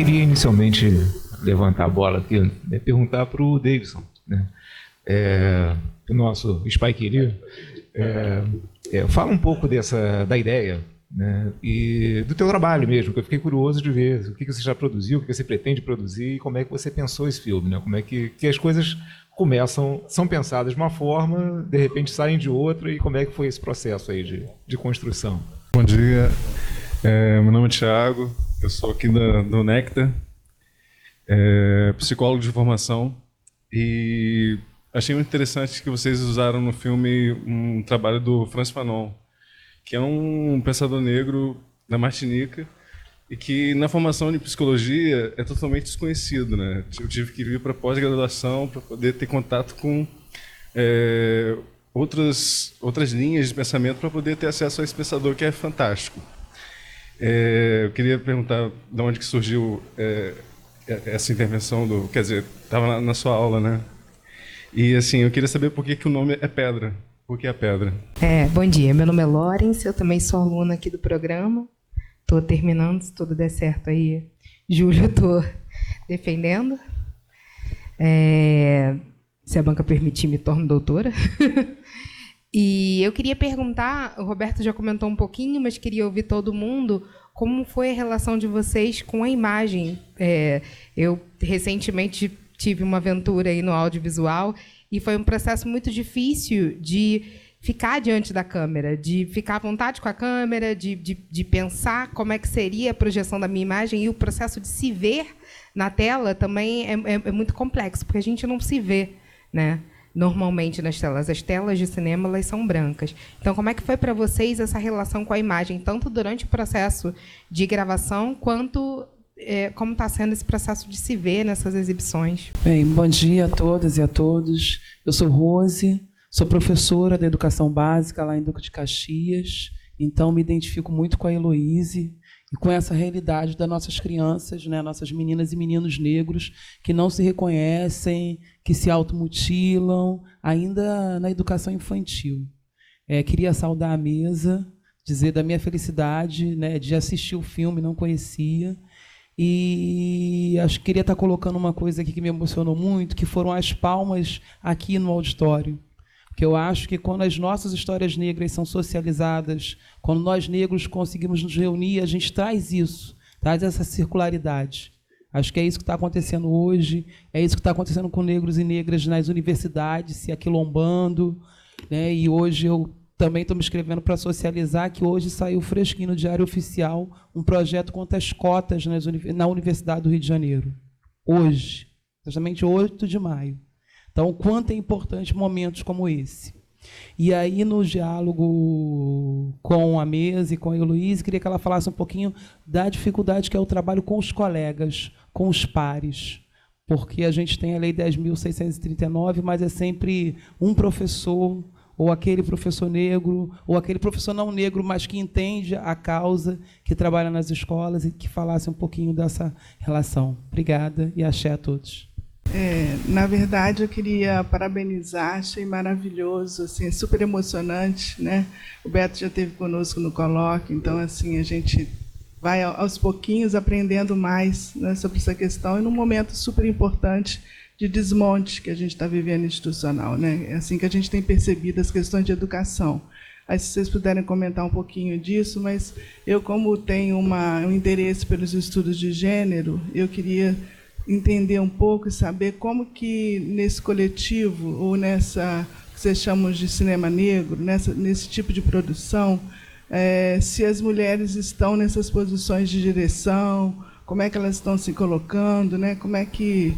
queria inicialmente levantar a bola aqui, né, perguntar para o Davidson, né, o nosso Spike Lee, fala um pouco da ideia, né, e do teu trabalho mesmo, que eu fiquei curioso de ver o que você já produziu, o que você pretende produzir e como é que você pensou esse filme, né, como é que as coisas são pensadas de uma forma, de repente saem de outra, e como é que foi esse processo aí de construção? Bom dia, meu nome é Thiago, eu sou aqui do Nectar, psicólogo de formação, e achei muito interessante que vocês usaram no filme um trabalho do Frantz Fanon, que é um pensador negro da Martinica e que na formação de psicologia é totalmente desconhecido, né? Eu tive que vir para pós-graduação para poder ter contato com outras linhas de pensamento para poder ter acesso a esse pensador que é fantástico. Eu queria perguntar de onde que surgiu essa intervenção quer dizer, estava na sua aula, né? E assim, eu queria saber por que o nome é Pedra. Por que a pedra? Bom dia, meu nome é Lawrence, eu também sou aluna aqui do programa. Estou terminando, se tudo der certo aí, julho, estou defendendo. Se a banca permitir, me torno doutora. E eu queria perguntar, o Roberto já comentou um pouquinho, mas queria ouvir todo mundo, como foi a relação de vocês com a imagem? Eu recentemente tive uma aventura aí no audiovisual e foi um processo muito difícil de ficar diante da câmera, de ficar à vontade com a câmera, de pensar como é que seria a projeção da minha imagem, e o processo de se ver na tela também é muito complexo, porque a gente não se vê, né? Normalmente nas telas. As telas de cinema, elas são brancas. Então, como é que foi para vocês essa relação com a imagem, tanto durante o processo de gravação, quanto como está sendo esse processo de se ver nessas exibições? Bem, bom dia a todas e a todos. Eu sou Rose, sou professora da Educação Básica lá em Duque de Caxias, então me identifico muito com a Heloíse e com essa realidade das nossas crianças, né, nossas meninas e meninos negros que não se reconhecem, que se automutilam, ainda na educação infantil. Queria saudar a mesa, dizer da minha felicidade, né, de assistir o filme, não conhecia. E acho que queria estar colocando uma coisa aqui que me emocionou muito, que foram as palmas aqui no auditório. Porque eu acho que quando as nossas histórias negras são socializadas, quando nós negros conseguimos nos reunir, a gente traz isso, traz essa circularidade. Acho que é isso que está acontecendo hoje, é isso que está acontecendo com negros e negras nas universidades, se aquilombando, né? E hoje eu também estou me inscrevendo para socializar, que hoje saiu fresquinho no Diário Oficial um projeto contra as cotas na Universidade do Rio de Janeiro. Hoje, justamente 8 de maio. Então, o quanto é importante momentos como esse. E aí, no diálogo com a mesa e com a Heloíse, queria que ela falasse um pouquinho da dificuldade que é o trabalho com os colegas, com os pares. Porque a gente tem a Lei 10.639, mas é sempre um professor, ou aquele professor negro, ou aquele professor não negro, mas que entende a causa, que trabalha nas escolas, e que falasse um pouquinho dessa relação. Obrigada e axé a todos. Na verdade, eu queria parabenizar, achei maravilhoso, assim, super emocionante, né? O Beto já esteve conosco no colóquio, então assim a gente vai aos pouquinhos aprendendo mais, né, sobre essa questão, e num momento super importante de desmonte que a gente está vivendo institucional, né? É assim que a gente tem percebido as questões de educação. Aí, se vocês puderem comentar um pouquinho disso, mas eu, como tenho um interesse pelos estudos de gênero, eu queria entender um pouco e saber como que nesse coletivo, ou nessa que vocês chamam de cinema negro, nesse tipo de produção, se as mulheres estão nessas posições de direção, como é que elas estão se colocando, né? Como é que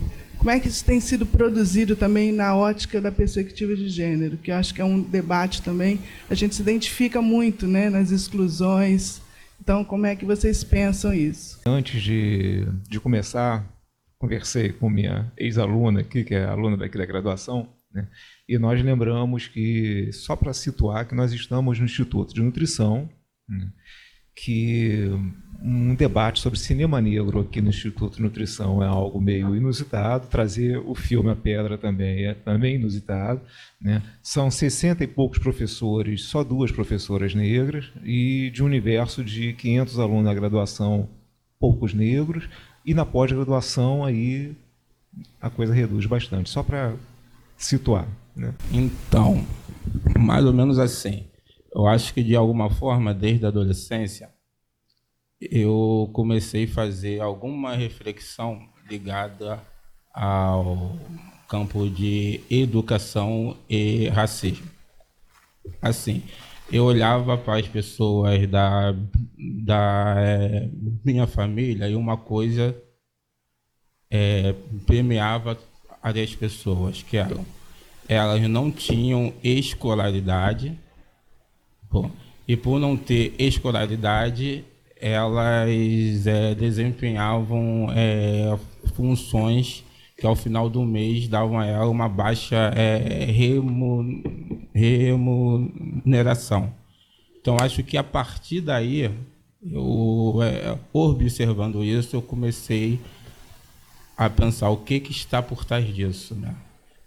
isso tem sido produzido também na ótica da perspectiva de gênero, que eu acho que é um debate também. A gente se identifica muito, né, nas exclusões. Então, como é que vocês pensam isso? Antes de começar, conversei com minha ex-aluna aqui, que é aluna daqui da graduação, né, e nós lembramos que, só para situar, que nós estamos no Instituto de Nutrição, né, que um debate sobre cinema negro aqui no Instituto de Nutrição é algo meio inusitado. Trazer o filme A Pedra também é também inusitado, né? São 60 e poucos professores, só 2 professoras negras, e de um universo de 500 alunos na graduação, poucos negros, E na pós-graduação, aí a coisa reduz bastante. Só para situar, né? Então, mais ou menos assim. Eu acho que, de alguma forma, desde a adolescência, eu comecei a fazer alguma reflexão ligada ao campo de educação e racismo. Assim, eu olhava para as pessoas da minha família e uma coisa permeava as pessoas, que elas não tinham escolaridade, e por não ter escolaridade, elas desempenhavam funções que ao final do mês davam a ela uma baixa remuneração. Então, acho que a partir daí, eu, observando isso, eu comecei a pensar o que está por trás disso, né?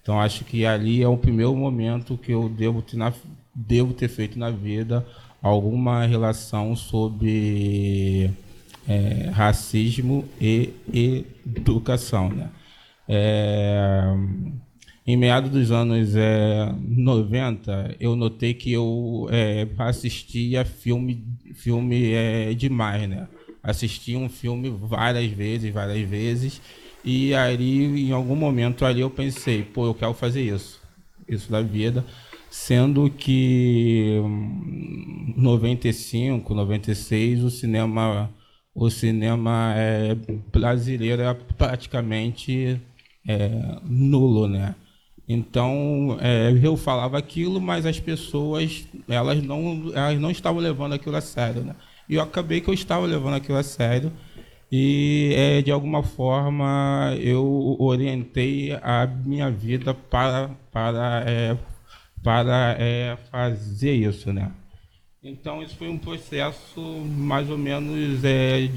Então, acho que ali é o primeiro momento que eu devo ter feito na vida alguma relação sobre racismo e educação, né? Em meados dos anos 90, eu notei que eu assistia filme demais, né? Assisti um filme várias vezes, e aí, em algum momento ali, eu pensei, pô, eu quero fazer isso da vida, sendo que em 95, 96, o cinema brasileiro era praticamente nulo, né? Então, eu falava aquilo, mas as pessoas elas não estavam levando aquilo a sério, né? E eu acabei que eu estava levando aquilo a sério, e de alguma forma eu orientei a minha vida para fazer isso, né? Então, isso foi um processo mais ou menos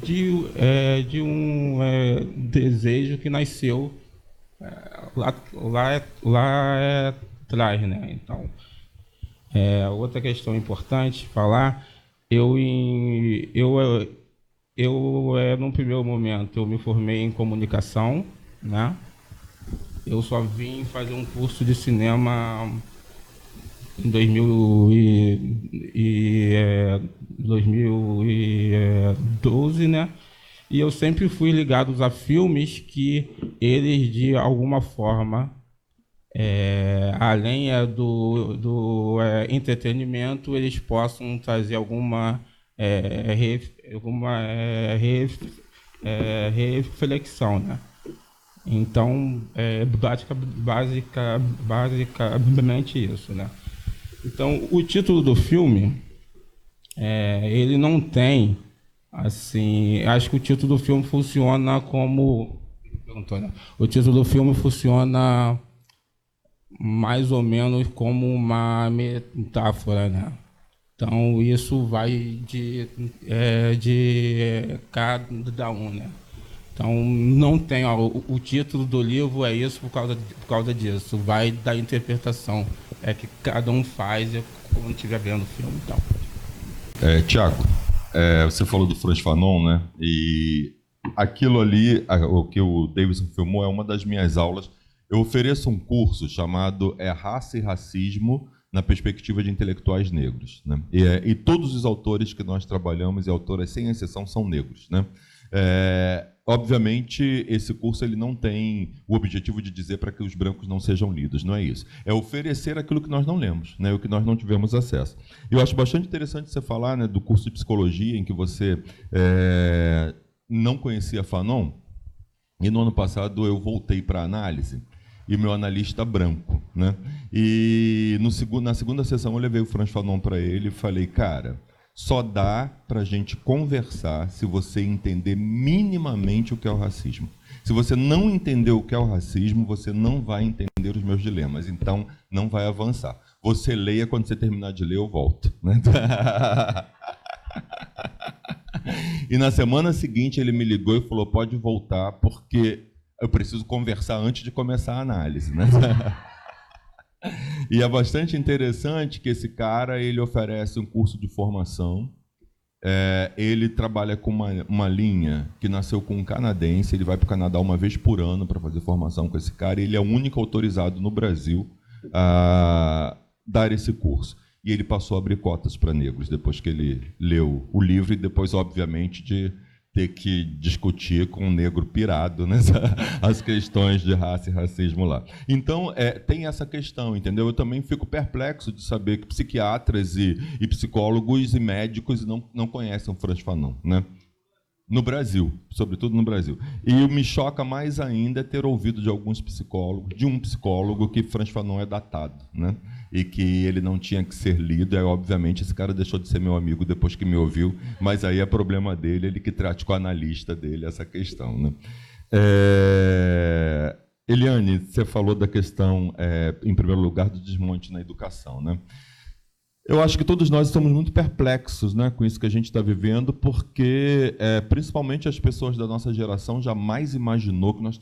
de um desejo que nasceu lá atrás, né? Então, outra questão importante falar, num primeiro momento, eu me formei em comunicação, né? Eu só vim fazer um curso de cinema em 2012, né? E eu sempre fui ligado a filmes que eles, de alguma forma, além do entretenimento, eles possam trazer alguma reflexão, né? Então, basicamente isso, né? Então, o título do filme, ele não tem, assim, acho que o título do filme funciona como... O título do filme funciona mais ou menos como uma metáfora, né? Então, isso vai de cada um, né? Então, não tem, o título do livro é isso por causa disso, vai da interpretação, que cada um faz quando estiver vendo o filme e tal. Tiago, você falou do Frantz Fanon, né? E aquilo ali, o que o Davidson filmou, é uma das minhas aulas. Eu ofereço um curso chamado Raça e Racismo na Perspectiva de Intelectuais Negros, né? E todos os autores que nós trabalhamos, e autoras sem exceção, são negros, né? Obviamente, esse curso ele não tem o objetivo de dizer para que os brancos não sejam lidos, não é isso. É oferecer aquilo que nós não lemos, né, o que nós não tivemos acesso. Eu acho bastante interessante você falar, né, do curso de psicologia, em que você não conhecia Fanon, e no ano passado eu voltei para a análise, e meu analista branco, né? E na segunda sessão eu levei o Frantz Fanon para ele e falei, cara, só dá para a gente conversar se você entender minimamente o que é o racismo. Se você não entender o que é o racismo, você não vai entender os meus dilemas, então não vai avançar. Você leia, quando você terminar de ler, eu volto, né? E na semana seguinte ele me ligou e falou, pode voltar, porque eu preciso conversar antes de começar a análise, né? E é bastante interessante que esse cara ele oferece um curso de formação Ele trabalha com uma linha que nasceu com um canadense, ele vai para o Canadá uma vez por ano para fazer formação com esse cara, e ele é o único autorizado no Brasil a dar esse curso. E ele passou a abrir cotas para negros depois que ele leu o livro e depois, obviamente, de ter que discutir com um negro pirado, né, as questões de raça e racismo lá. Então, tem essa questão, entendeu? Eu também fico perplexo de saber que psiquiatras e psicólogos e médicos não conhecem o Frantz Fanon, né? No Brasil, sobretudo no Brasil. E me choca mais ainda ter ouvido de alguns psicólogos, de um psicólogo, que Frantz Fanon é datado, né? E que ele não tinha que ser lido. E, obviamente, esse cara deixou de ser meu amigo depois que me ouviu, mas aí é problema dele, ele que trate com o analista dele essa questão, né? Eliane, você falou da questão, em primeiro lugar, do desmonte na educação, né? Eu acho que todos nós estamos muito perplexos, né, com isso que a gente está vivendo, porque, principalmente as pessoas da nossa geração, jamais imaginou que nós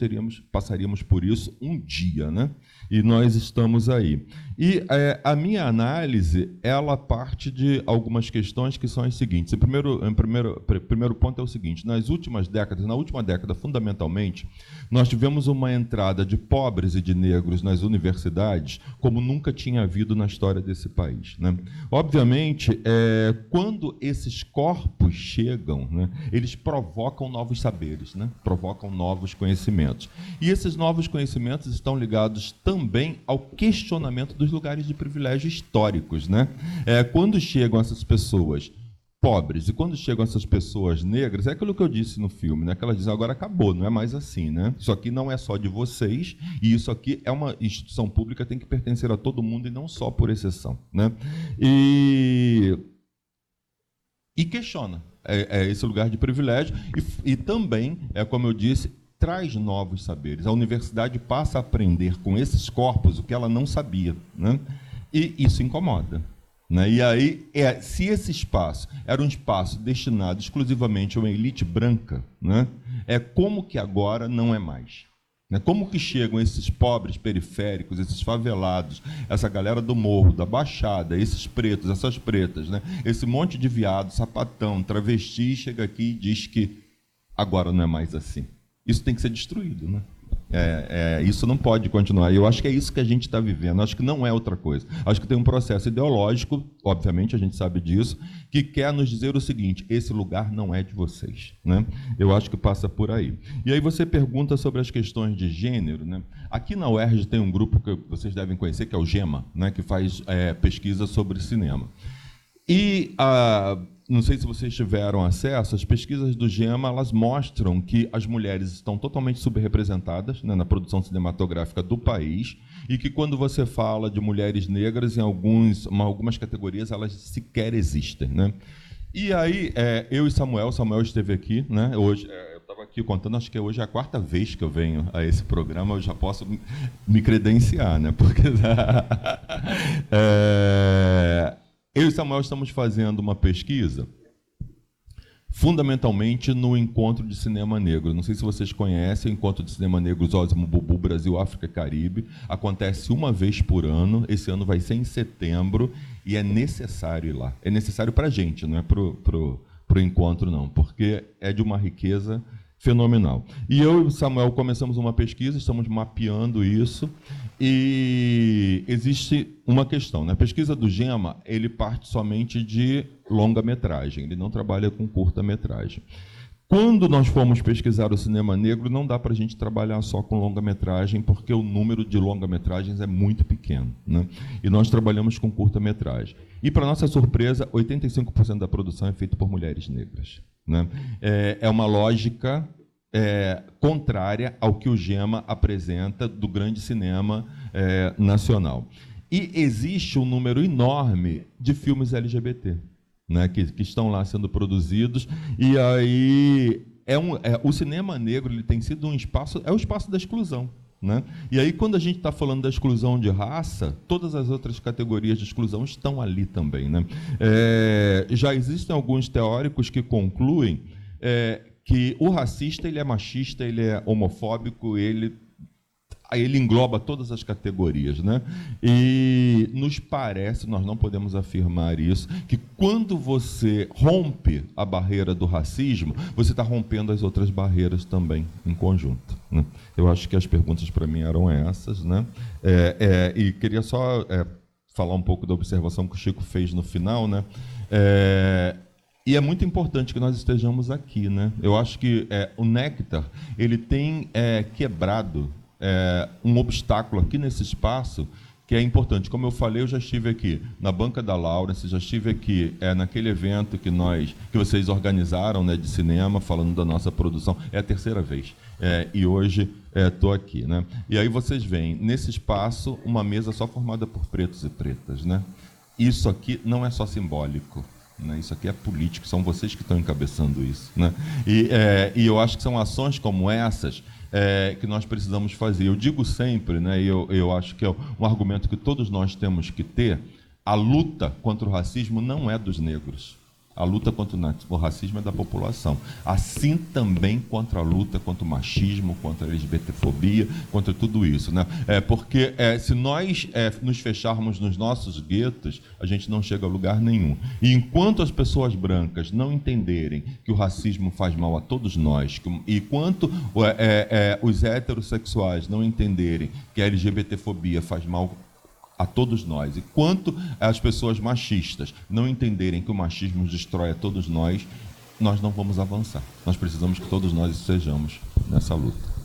passaríamos por isso um dia, né? E nós estamos aí. E a minha análise, ela parte de algumas questões que são as seguintes. Primeiro ponto é o seguinte: na última década, fundamentalmente, nós tivemos uma entrada de pobres e de negros nas universidades como nunca tinha havido na história desse país, né? Obviamente, quando esses corpos chegam, né, eles provocam novos saberes, né, provocam novos conhecimentos. E esses novos conhecimentos estão ligados também ao questionamento dos lugares de privilégio históricos, né? Quando chegam essas pessoas pobres e quando chegam essas pessoas negras, é aquilo que eu disse no filme, né? Que elas dizem: agora acabou, não é mais assim, né? Isso aqui não é só de vocês, e isso aqui é uma instituição pública, tem que pertencer a todo mundo e não só por exceção, né? E questiona esse lugar de privilégio e também, como eu disse, traz novos saberes. A universidade passa a aprender com esses corpos o que ela não sabia, né? E isso incomoda, né? E aí, se esse espaço era um espaço destinado exclusivamente a uma elite branca, né, como que agora não é mais? Né? Como que chegam esses pobres periféricos, esses favelados, essa galera do morro, da Baixada, esses pretos, essas pretas, né, esse monte de viado, sapatão, travesti, chega aqui e diz que agora não é mais assim. Isso tem que ser destruído, né? Isso não pode continuar. E eu acho que é isso que a gente está vivendo. Acho que não é outra coisa. Acho que tem um processo ideológico, obviamente a gente sabe disso, que quer nos dizer o seguinte: esse lugar não é de vocês, né? Eu acho que passa por aí. E aí você pergunta sobre as questões de gênero, né? Aqui na UERJ tem um grupo que vocês devem conhecer, que é o GEMA, né? Que faz pesquisa sobre cinema. E não sei se vocês tiveram acesso, as pesquisas do GEMA, elas mostram que as mulheres estão totalmente subrepresentadas, né, na produção cinematográfica do país, e que quando você fala de mulheres negras, em algumas categorias, elas sequer existem, né? E aí, eu e Samuel esteve aqui, né, hoje, eu estava aqui contando, acho que hoje é a 4ª vez que eu venho a esse programa, eu já posso me credenciar, né, porque... Eu e Samuel estamos fazendo uma pesquisa fundamentalmente no Encontro de Cinema Negro. Não sei se vocês conhecem o Encontro de Cinema Negro Osmo Bubu Brasil, África e Caribe. Acontece uma vez por ano. Esse ano vai ser em setembro e é necessário ir lá. É necessário para a gente, não é para o encontro, não, porque é de uma riqueza fenomenal. E eu e o Samuel começamos uma pesquisa, estamos mapeando isso, e existe uma questão. Na pesquisa do GEMA, ele parte somente de longa-metragem, ele não trabalha com curta-metragem. Quando nós fomos pesquisar o cinema negro, não dá para a gente trabalhar só com longa-metragem, porque o número de longa-metragens é muito pequeno, né? E nós trabalhamos com curta-metragem. E, para nossa surpresa, 85% da produção é feita por mulheres negras, né? É uma lógica contrária ao que o GEMA apresenta do grande cinema nacional. E existe um número enorme de filmes LGBT, né, que estão lá sendo produzidos, e aí o cinema negro ele tem sido um espaço, o espaço da exclusão, né? E aí, quando a gente está falando da exclusão de raça, todas as outras categorias de exclusão estão ali também, né? Já existem alguns teóricos que concluem que o racista ele é machista, ele é homofóbico, ele aí ele engloba todas as categorias, né? E nos parece, nós não podemos afirmar isso, que quando você rompe a barreira do racismo, você está rompendo as outras barreiras também em conjunto, né? Eu acho que as perguntas para mim eram essas, né? E queria só falar um pouco da observação que o Chico fez no final, né? E é muito importante que nós estejamos aqui, né? Eu acho que o Néctar ele tem quebrado um obstáculo aqui nesse espaço que é importante. Como eu falei, eu já estive aqui na banca da Laurence, já estive aqui naquele evento que vocês organizaram, né, de cinema, falando da nossa produção. É a terceira vez. E hoje estou aqui, né? E aí vocês veem, nesse espaço, uma mesa só formada por pretos e pretas, né? Isso aqui não é só simbólico, né? Isso aqui é político, são vocês que estão encabeçando isso, né? E eu acho que são ações como essas que nós precisamos fazer. Eu digo sempre, né, eu acho que é um argumento que todos nós temos que ter: a luta contra o racismo não é dos negros. A luta contra o racismo é da população. Assim também contra a luta contra o machismo, contra a LGBTfobia, contra tudo isso, né? Porque se nós nos fecharmos nos nossos guetos, a gente não chega a lugar nenhum. E enquanto as pessoas brancas não entenderem que o racismo faz mal a todos nós, e enquanto os heterossexuais não entenderem que a LGBTfobia faz mal a todos nós, e quanto as pessoas machistas não entenderem que o machismo destrói a todos nós não vamos avançar. Nós precisamos que todos nós estejamos nessa luta.